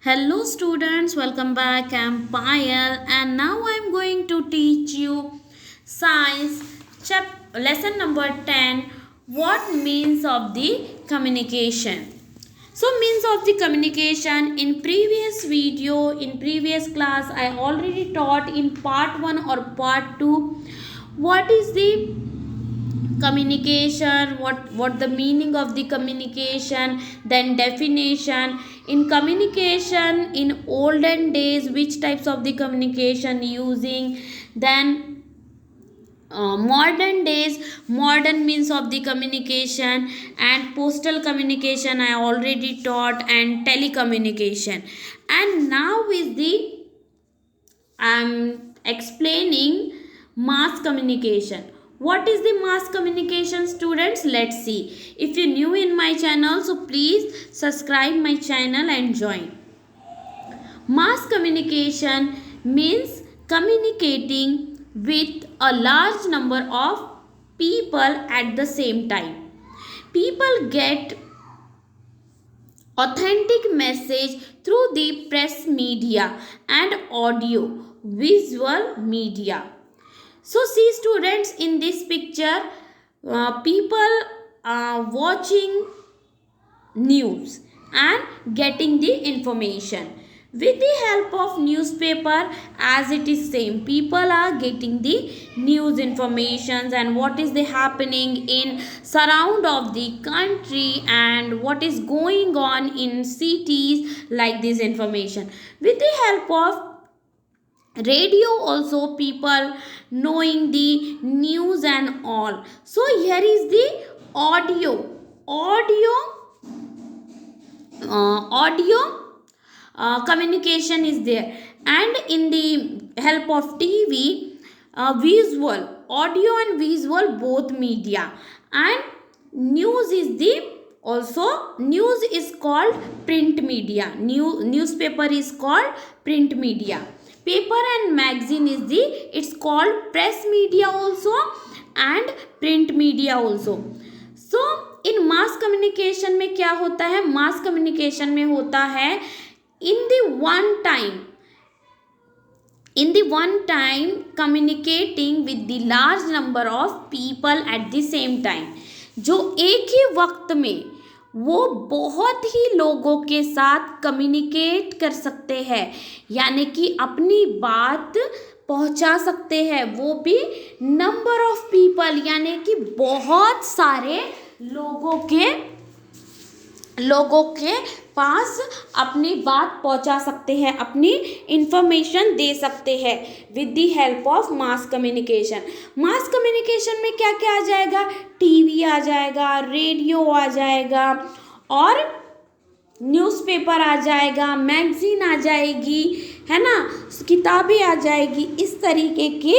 Hello students, welcome back. I'm Payal and now I'm going to teach you science lesson number 10, what means of the communication. So means of the communication, in previous video, in previous class I already taught in part 1 or part 2 what is the communication, what the meaning of the communication, then definition. In communication in olden days, which types of the communication using, then modern days, modern means of the communication, and postal communication I already taught, and telecommunication. And now is the I'm explaining mass communication. What is the mass communication, students? Let's see. If you're new in my channel, so please subscribe my channel and join. Mass communication means communicating with a large number of people at the same time. People get authentic message through the press media and audio visual media. So see students, in this picture people are watching news and getting the information with the help of newspaper. As it is same, people are getting the news informations and what is the happening in surround of the country and what is going on in cities, like this information. With the help of radio also, people knowing the news and all. So here is the audio audio communication is there, and in the help of TV, visual, audio and visual both media, and news is the also news is called print media. Newspaper is called print media. Paper and magazine is the it's called press media also and print media also. So in mass communication में क्या होता है? Mass communication में होता है in the one time communicating with the large number of people at the same time. जो एक ही वक्त में वो बहुत ही लोगों के साथ कम्युनिकेट कर सकते हैं, यानी कि अपनी बात पहुंचा सकते हैं, वो भी नंबर ऑफ पीपल, यानी कि बहुत सारे लोगों के पास अपनी बात पहुंचा सकते हैं, अपनी इंफॉर्मेशन दे सकते हैं with the help of mass communication. Mass communication में क्या क्या आ जाएगा? टीवी आ जाएगा, रेडियो आ जाएगा, और न्यूज़पेपर आ जाएगा, मैगजीन आ जाएगी, है ना, किताबें आ जाएगी. इस तरीके की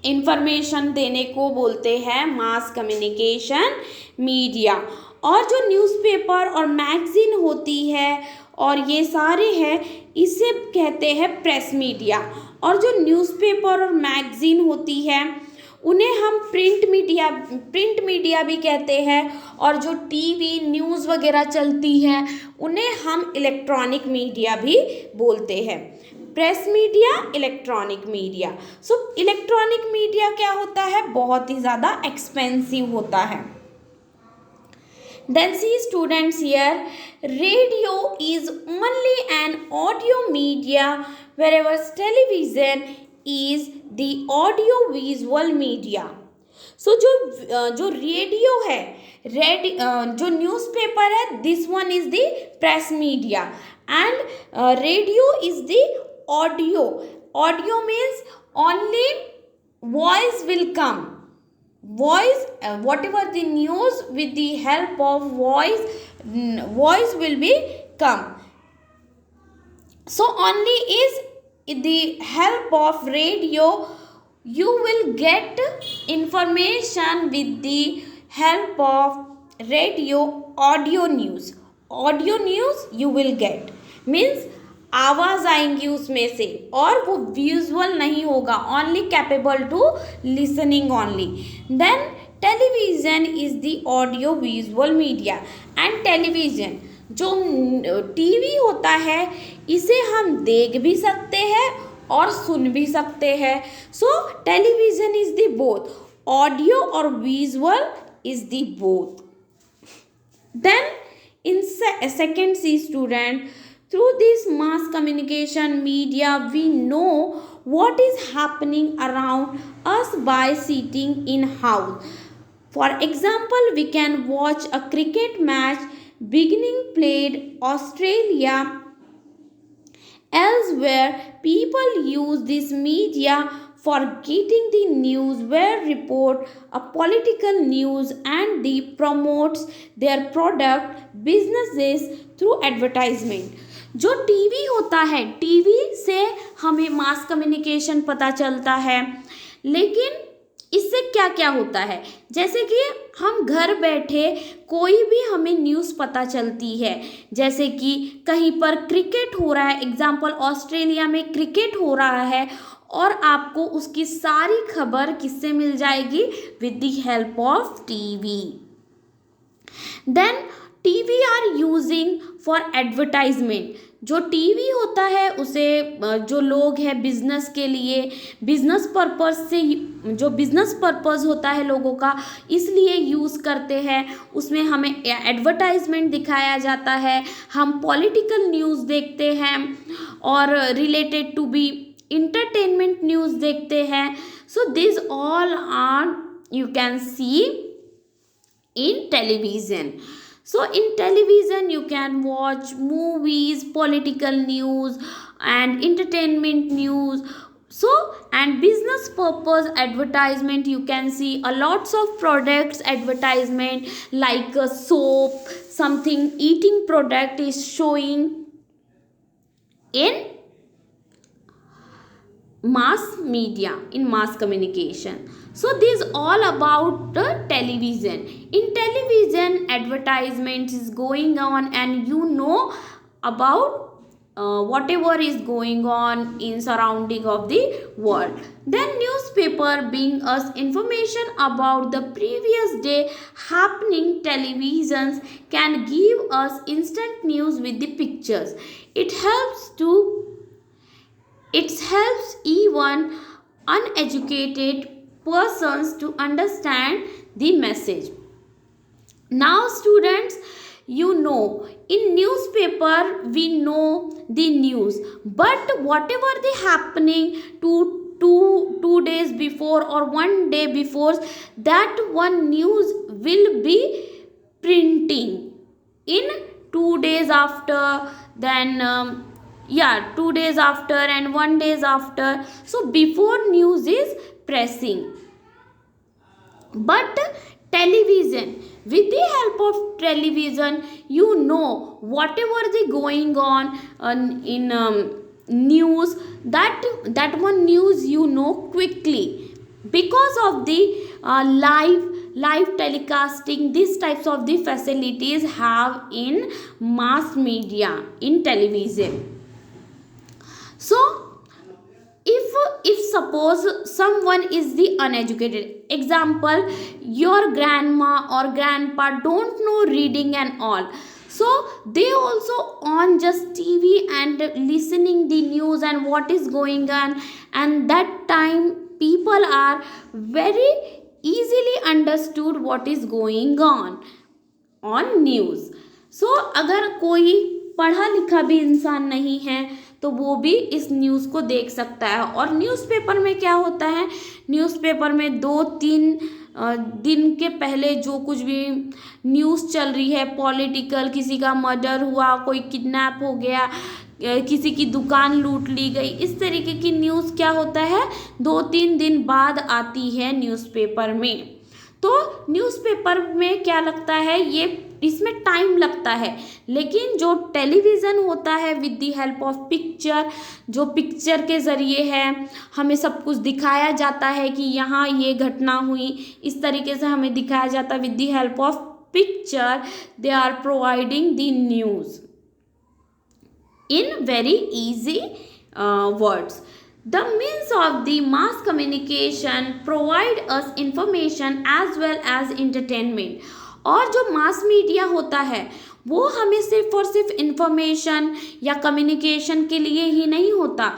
इंफॉर्मेशन देने को बोलते हैं मास कम्युनिकेशन मीडिया. और जो न्यूज़पेपर और मैगजीन होती है और ये सारे हैं, इसे कहते हैं प्रेस मीडिया. और जो न्यूज़पेपर और मैगजीन होती है उन्हें हम प्रिंट मीडिया भी कहते हैं. और जो टीवी न्यूज़ वगैरह चलती है उन्हें हम इलेक्ट्रॉनिक मीडिया भी बोलते हैं. Press media, electronic media. So electronic media क्या होता है? बहुत ही ज़्यादा एक्सपेंसिव होता है. Then see students here, radio is only an audio media, whereas television is the audio visual media. So जो रेडियो है, जो न्यूज़पेपर है, this one is the press media, and radio is the audio. Audio means only voice will come. Voice, whatever the news, with the help of voice will be come. So only is the help of radio you will get information. With the help of radio, audio news you will get, means आवाज़ आएंगी उसमें से, और वो visual नहीं होगा, only capable to listening only. Then television is the audio visual media. And television, जो TV होता है इसे हम देख भी सकते हैं और सुन भी सकते हैं. So television is the both, audio और visual is the both. Then in second C student, through this mass communication media we know what is happening around us by sitting in house. For example, we can watch a cricket match beginning played Australia. Elsewhere, people use this media for getting the news, where report a political news and they promotes their product businesses through advertisement. जो TV होता है, TV से हमें mass communication पता चलता है, लेकिन इससे क्या क्या होता है, जैसे कि हम घर बैठे कोई भी हमें न्यूज़ पता चलती है, जैसे कि कहीं पर क्रिकेट हो रहा है, एग्जाम्पल ऑस्ट्रेलिया में क्रिकेट हो रहा है, और आपको उसकी सारी खबर किससे मिल जाएगी, with the help of TV. Then TV are using for advertisement. जो टीवी होता है उसे जो लोग हैं बिजनेस के लिए, बिजनेस पर्पस से, जो बिजनेस पर्पस होता है लोगों का, इसलिए यूज़ करते हैं. उसमें हमें एडवर्टाइजमेंट दिखाया जाता है, हम पॉलिटिकल न्यूज़ देखते हैं और related to be entertainment news देखते हैं. So this all are you can see in television. So in television you can watch movies, political news and entertainment news. So and business purpose advertisement, you can see a lots of products advertisement like a soap, something eating product is showing in mass media, in mass communication. So this is all about the television. In television advertisement is going on and you know about whatever is going on in surrounding of the world. Then newspaper bring us information about the previous day happening. Televisions can give us instant news with the pictures. It helps even uneducated persons to understand the message. Now students, you know in newspaper we know the news, but whatever the happening two days before or one day before, that one news will be printing in 2 days after, then 2 days after and 1 days after. So before news is pressing, but television, with the help of television you know whatever the going on in news, that one news you know quickly because of the live telecasting. These types of the facilities have in mass media, in television. So if suppose someone is the uneducated, example your grandma or grandpa don't know reading and all, so they also on just TV and listening the news and what is going on, and that time people are very easily understood what is going on news. So अगर कोई पढ़ा लिखा भी इंसान नहीं है तो वो भी इस न्यूज़ को देख सकता है. और न्यूज़पेपर में क्या होता है, न्यूज़पेपर में 2-3 दिन के पहले जो कुछ भी न्यूज़ चल रही है, पॉलिटिकल, किसी का मर्डर हुआ, कोई किडनैप हो गया, किसी की दुकान लूट ली गई, इस तरीके की न्यूज़ क्या होता है 2-3 दिन बाद आती है न्यूज़पेपर में. तो न्यूज़पेपर में क्या लगता है, ये इसमें टाइम लगता है, लेकिन जो टेलीविज़न होता है with the help of picture, जो पिक्चर के ज़रिए है हमें सब कुछ दिखाया जाता है कि यहाँ ये घटना हुई, इस तरीके से हमें दिखाया जाता है with the help of picture. They are providing the news in very easy words. The means of the mass communication provide us information as well as entertainment. और जो मास मीडिया होता है वो हमें सिर्फ और सिर्फ इंफॉर्मेशन या कम्युनिकेशन के लिए ही नहीं होता,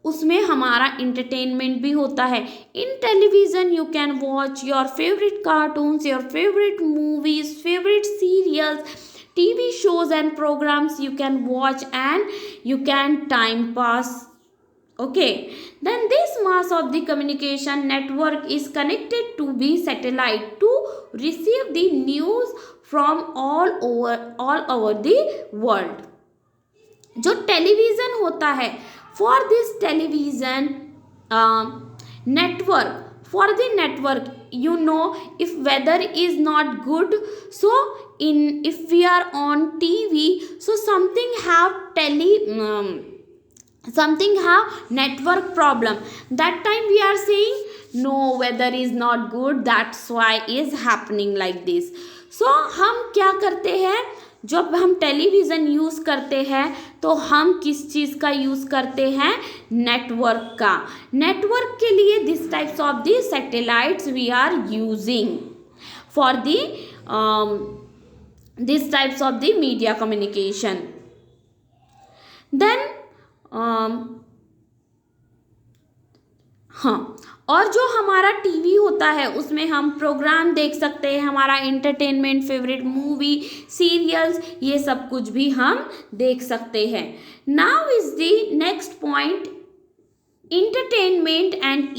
उसमें हमारा इंटरटेनमेंट भी होता है। In television you can watch your favourite cartoons, your favourite movies, favourite serials, TV shows and programs you can watch and you can time pass. Okay, then this mass of the communication network is connected to the satellite to receive the news from all over the world. जो television होता है, for this television network, for the network, you know, if weather is not good, so if we are on TV, so something have something have network problem, that time we are saying no, weather is not good, that's why is happening like this. So हम क्या करते हैं, जब हम television use करते हैं तो हम किस चीज़ का यूज़ करते हैं, नेटवर्क का। नेटवर्क के लिए this types of the satellites we are using for the this types of the media communication. Then हाँ, और जो हमारा टीवी होता है उसमें हम प्रोग्राम देख सकते हैं, हमारा इंटरटेनमेंट, फेवरेट मूवी, सीरियल्स, ये सब कुछ भी हम देख सकते हैं। Now is the next point, entertainment and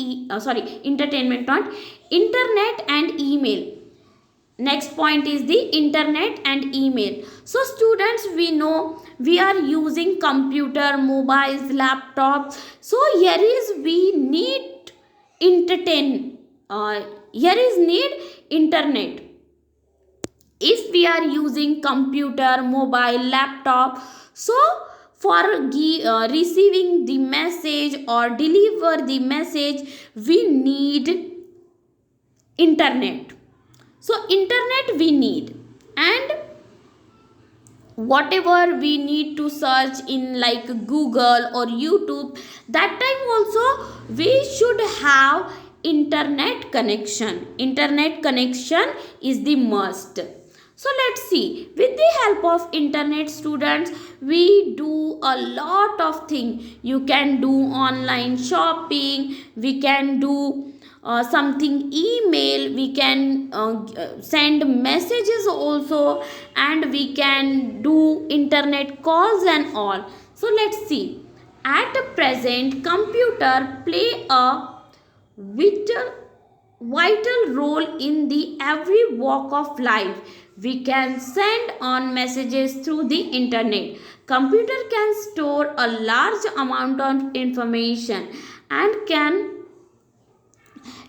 entertainment not internet and email. Next point is the internet and email. So students, we know we are using computer, mobiles, laptops. So here is we need here is need internet. If we are using computer, mobile, laptop, so for receiving the message or deliver the message, we need internet. So internet we need, and whatever we need to search in like Google or YouTube, that time also we should have internet connection. Internet connection is the must. So let's see, with the help of internet, students, we do a lot of things. You can do online shopping, we can do something email, we can send messages also, and we can do internet calls and all. So let's see, at present computer play a vital role in the every walk of life. We can send on messages through the internet. Computer can store a large amount of information and can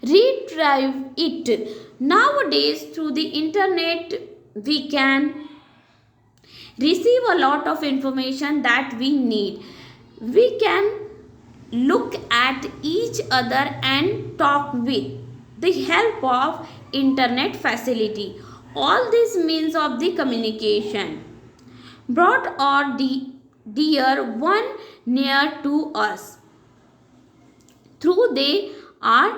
retrieve it. Nowadays through the internet we can receive a lot of information that we need. We can look at each other and talk with the help of internet facility. All these means of the communication brought our dear one near to us through they are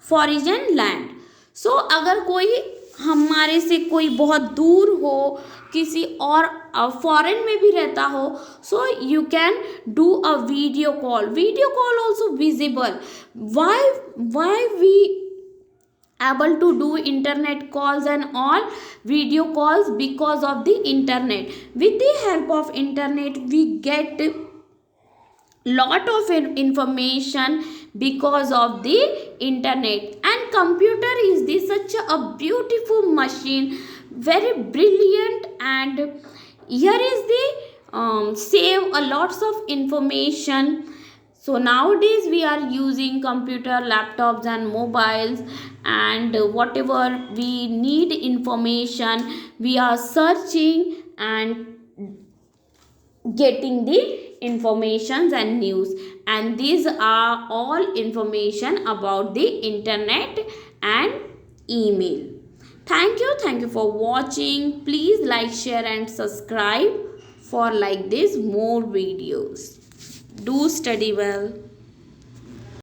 foreign land. So अगर कोई हमारे से कोई बहुत दूर हो, किसी और फॉरेन में भी रहता हो, so you can do a video call also visible. Why we able to do internet calls and all video calls? Because of the internet. With the help of internet we get lot of information because of the internet. And computer is the such a beautiful machine, very brilliant, and here is the save a lots of information. So nowadays we are using computer, laptops and mobiles, and whatever we need information we are searching and getting the informations and news. And these are all information about the internet and email. Thank you for watching. Please like, share and subscribe for like this more videos. Do study well.